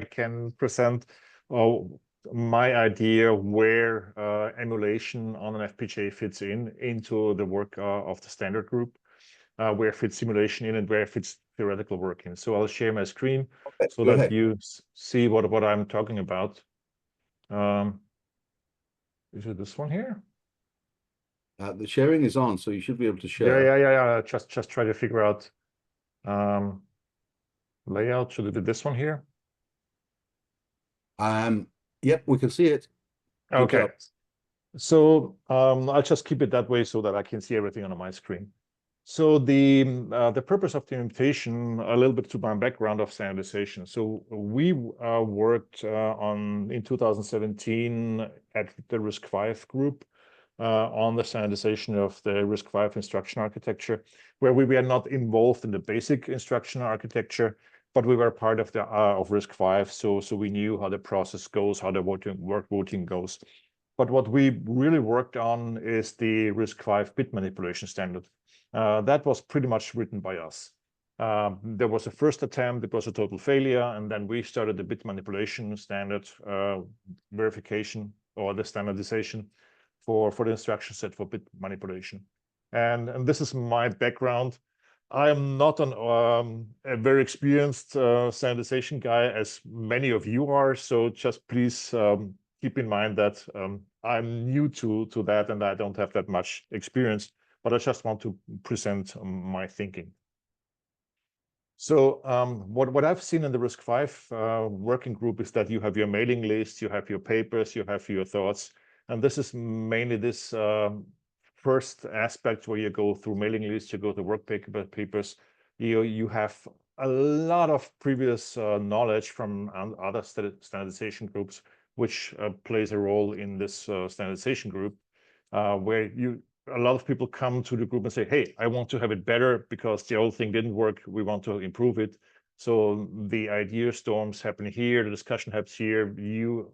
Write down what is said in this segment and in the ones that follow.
can present my idea where emulation on an FPGA fits into the work of the standard group, where fits simulation in and where fits theoretical work in. So I'll share my screen so that you see what I'm talking about. Is it this one here? The sharing is on, so you should be able to share. Yeah. Just try to figure out layout. Should it be this one here? Yep, we can see it. Okay. So I'll just keep it that way so that I can see everything on my screen. So the purpose of the invitation, a little bit to my background of standardization. So we worked in 2017 at the RISC-V group on the standardization of the RISC-V instruction architecture, where we were not involved in the basic instruction architecture, but we were part of the of RISC-V, so we knew how the process goes, how the voting goes. But what we really worked on is the RISC-V bit manipulation standard. That was pretty much written by us. There was a first attempt, it was a total failure, and then we started the bit manipulation standard verification or the standardization for the instruction set for bit manipulation. And this is my background. I am not a very experienced standardization guy, as many of you are, so just please keep in mind that I'm new to that and I don't have that much experience, but I just want to present my thinking. So what I've seen in the RISC-V working group is that you have your mailing list, you have your papers, you have your thoughts, and this is mainly this first aspect where you go through mailing lists, you go to work papers, you have a lot of previous knowledge from other standardization groups, which plays a role in this standardization group, where a lot of people come to the group and say, hey, I want to have it better because the old thing didn't work. We want to improve it. So the idea storms happen here, the discussion happens here. You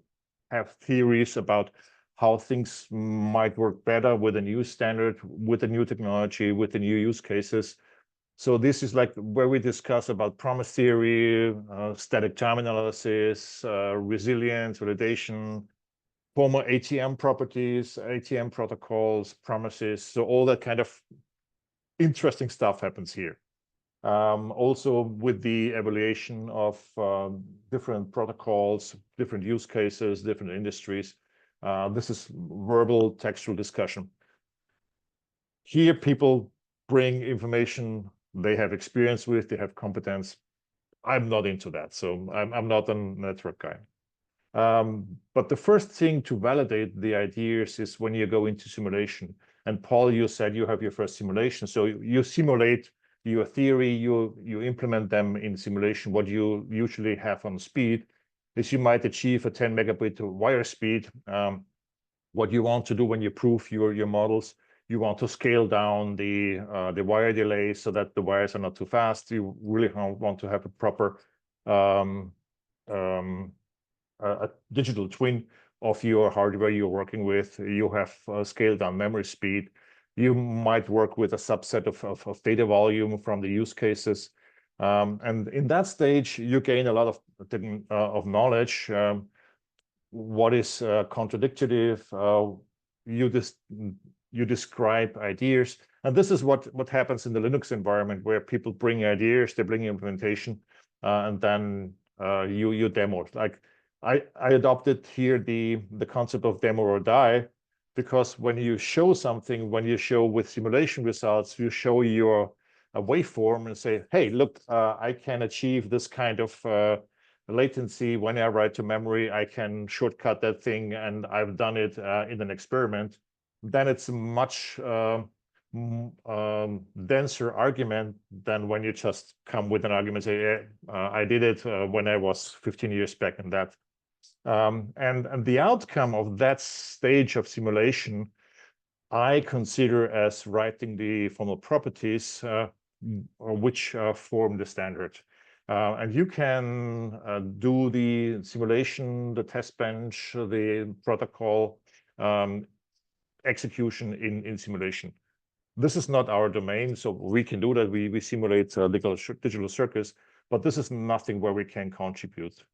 have theories about how things might work better with a new standard, with a new technology, with the new use cases. So this is like where we discuss about promise theory, static time analysis, resilience, validation, former ATM properties, ATM protocols, promises. So all that kind of interesting stuff happens here. Also with the evaluation of different protocols, different use cases, different industries. This is verbal textual discussion. Here people bring information they have experience with, they have competence. I'm not into that, so I'm not a network guy. But the first thing to validate the ideas is when you go into simulation. And Paul, you said you have your first simulation. So you simulate your theory, you implement them in simulation. What you usually have on speed is you might achieve a 10 megabit wire speed. What you want to do when you prove your models, you want to scale down the wire delay so that the wires are not too fast. You really want to have a proper a digital twin of your hardware you're working with. You have scaled down memory speed. You might work with a subset of data volume from the use cases. And in that stage, you gain a lot of knowledge. What is contradictory? You describe ideas. And this is what happens in the Linux environment, where people bring ideas, they bring implementation, and then you demo it. Like I adopted here the concept of demo or die, because when you show something, when you show with simulation results, you show your waveform and say, hey, look, I can achieve this kind of latency when I write to memory. I can shortcut that thing, and I've done it in an experiment. Then it's a much denser argument than when you just come with an argument, say, yeah, I did it when I was 15 years back in that. And the outcome of that stage of simulation, I consider as writing the formal properties which form the standard. And you can do the simulation, the test bench, the protocol execution in simulation. This is not our domain, so we can do that. We simulate digital circuits, but this is nothing where we can contribute.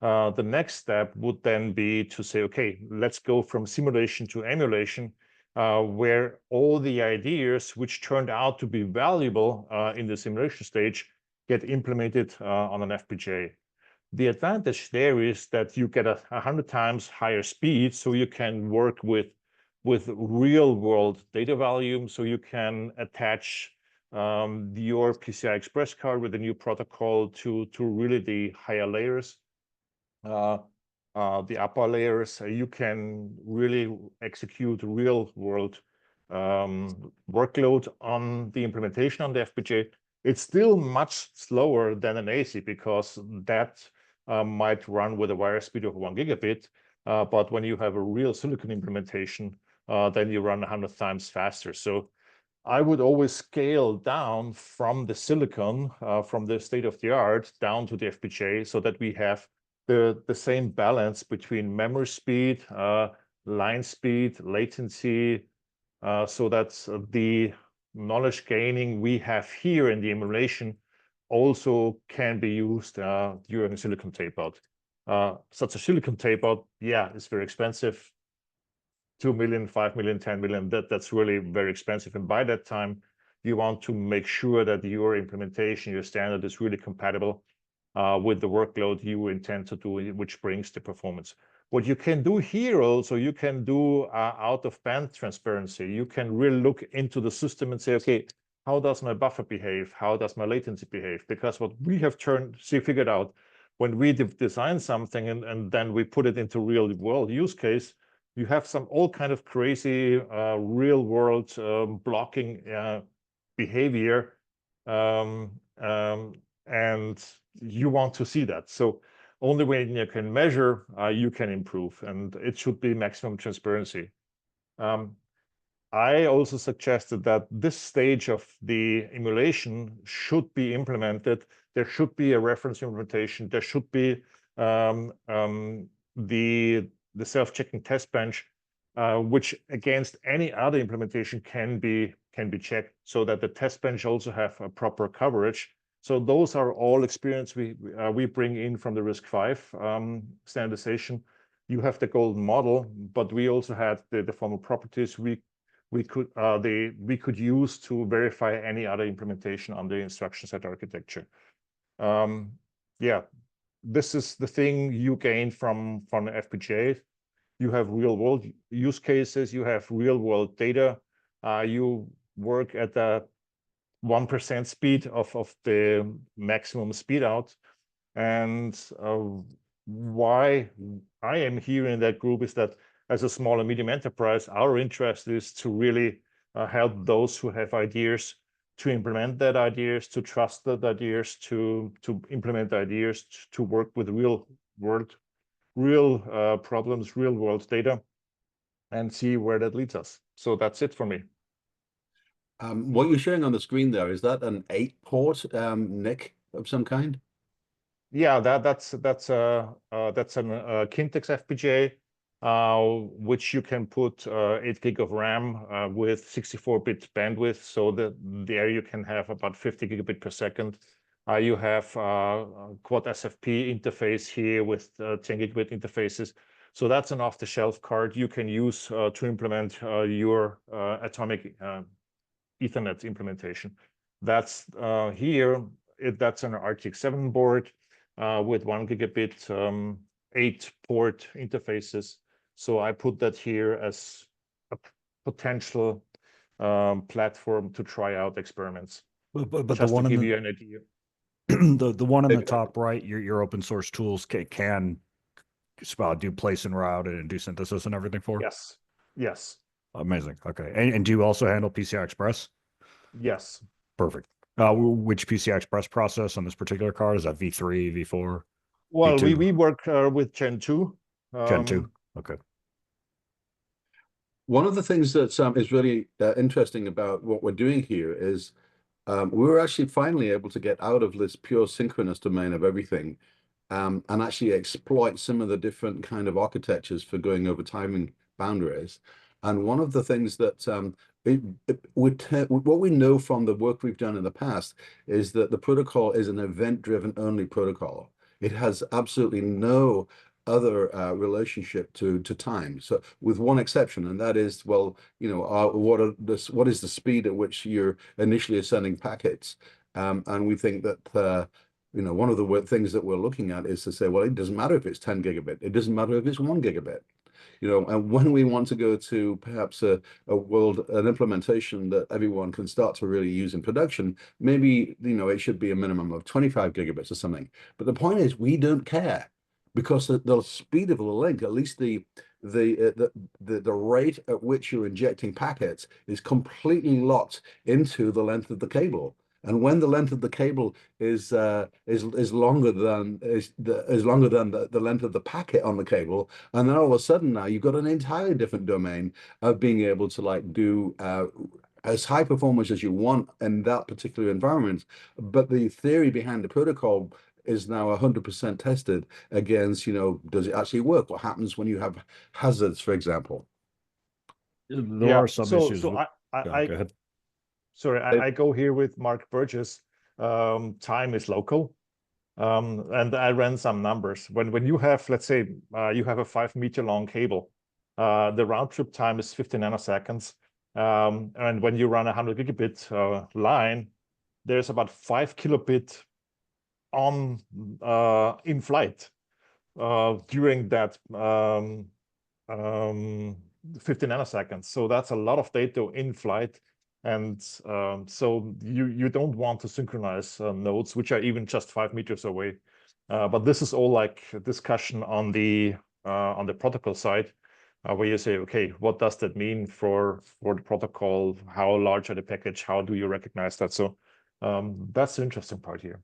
The next step would then be to say, okay, let's go from simulation to emulation, where all the ideas which turned out to be valuable in the simulation stage get implemented on an FPGA. The advantage there is that you get 100 times higher speed, so you can work with real world data volume, so you can attach your PCI Express card with a new protocol to really the higher layers. The upper layers, you can really execute real world workload on the implementation on the FPGA. It's still much slower than an AC because that might run with a wire speed of 1 gigabit. But when you have a real silicon implementation, then you run 100 times faster. So I would always scale down from the silicon, from the state of the art down to the FPGA, so that we have the same balance between memory speed, line speed, latency, so that the knowledge gaining we have here in the emulation also can be used during a silicon tape-out. Such a silicon tape-out, yeah, is very expensive. 2 million, 5 million, 10 million, that's really very expensive. And by that time, you want to make sure that your implementation, your standard is really compatible with the workload you intend to do, which brings the performance. What you can do here also, you can do out-of-band transparency. You can really look into the system and say, okay, how does my buffer behave? How does my latency behave? Because what we have figured out when we design something and then we put it into real world use case, you have all kind of crazy real world blocking behavior, and you want to see that. So only when you can measure, you can improve, and it should be maximum transparency. I also suggested that this stage of the emulation should be implemented. There should be a reference implementation. There should be the self-checking test bench, which against any other implementation can be checked, so that the test bench also have a proper coverage. So those are all experience we bring in from the RISC-V standardization. You have the golden model, but we also had the formal properties we could use to verify any other implementation on the instruction set architecture. Yeah, this is the thing you gain from the FPGA. You have real world use cases, you have real world data, you work at the 1% speed of the maximum speed out. And why I am here in that group is that as a small and medium enterprise, our interest is to really help those who have ideas to implement that ideas, to trust that ideas, to implement ideas, to work with real problems, real world data, and see where that leads us. So that's it for me. What you're showing on the screen there, is that an 8-port NIC of some kind? Yeah, that's an Kintex FPGA, which you can put 8 gig of RAM with 64-bit bandwidth. So there you can have about 50 gigabit per second. You have quad SFP interface here with 10 gigabit interfaces. So that's an off-the-shelf card you can use to implement your atomic Ethernet implementation. That's here. That's an RTX 7 board with 1 gigabit, 8-port interfaces. So I put that here as a potential platform to try out experiments. But just the one to give in you an idea. the one in the top right, your open source tools can do place and route and do synthesis and everything for? Yes. Yes. Amazing. Okay. And do you also handle PCI Express? Yes. Perfect. Which PCI Express process on this particular card? Is that V3, V4? Well, V2? we work with Gen 2. Gen 2. Okay. One of the things that is really interesting about what we're doing here is we were actually finally able to get out of this pure synchronous domain of everything and actually exploit some of the different kind of architectures for going over timing boundaries. And one of the things that what we know from the work we've done in the past is that the protocol is an event-driven only protocol. It has absolutely no other relationship to time. So with one exception, and that is, well, what is the speed at which you're initially sending packets? And we think that one of the things that we're looking at is to say, well, it doesn't matter if it's 10 gigabit. It doesn't matter if it's 1 gigabit. And when we want to go to perhaps an implementation that everyone can start to really use in production, maybe, it should be a minimum of 25 gigabits or something. But the point is, we don't care, because the speed of the link, at least the rate at which you're injecting packets, is completely locked into the length of the cable. And when the length of the cable is longer than the length of the packet on the cable, and then all of a sudden now you've got an entirely different domain of being able to do as high performance as you want in that particular environment. But the theory behind the protocol is now 100% tested against, does it actually work? What happens when you have hazards, for example? There are some issues. So go ahead. Sorry, I go here with Mark Burgess. Time is local. And I ran some numbers. When you have, let's say, you have a 5-meter long cable, the round trip time is 50 nanoseconds. And when you run a 100 gigabit line, there's about 5 kilobit in flight during that 50 nanoseconds. So that's a lot of data in flight. And so you don't want to synchronize nodes which are even just 5 meters away. But this is all like a discussion on the protocol side, where you say, okay, what does that mean for the protocol? How large are the package? How do you recognize that? So that's the interesting part here.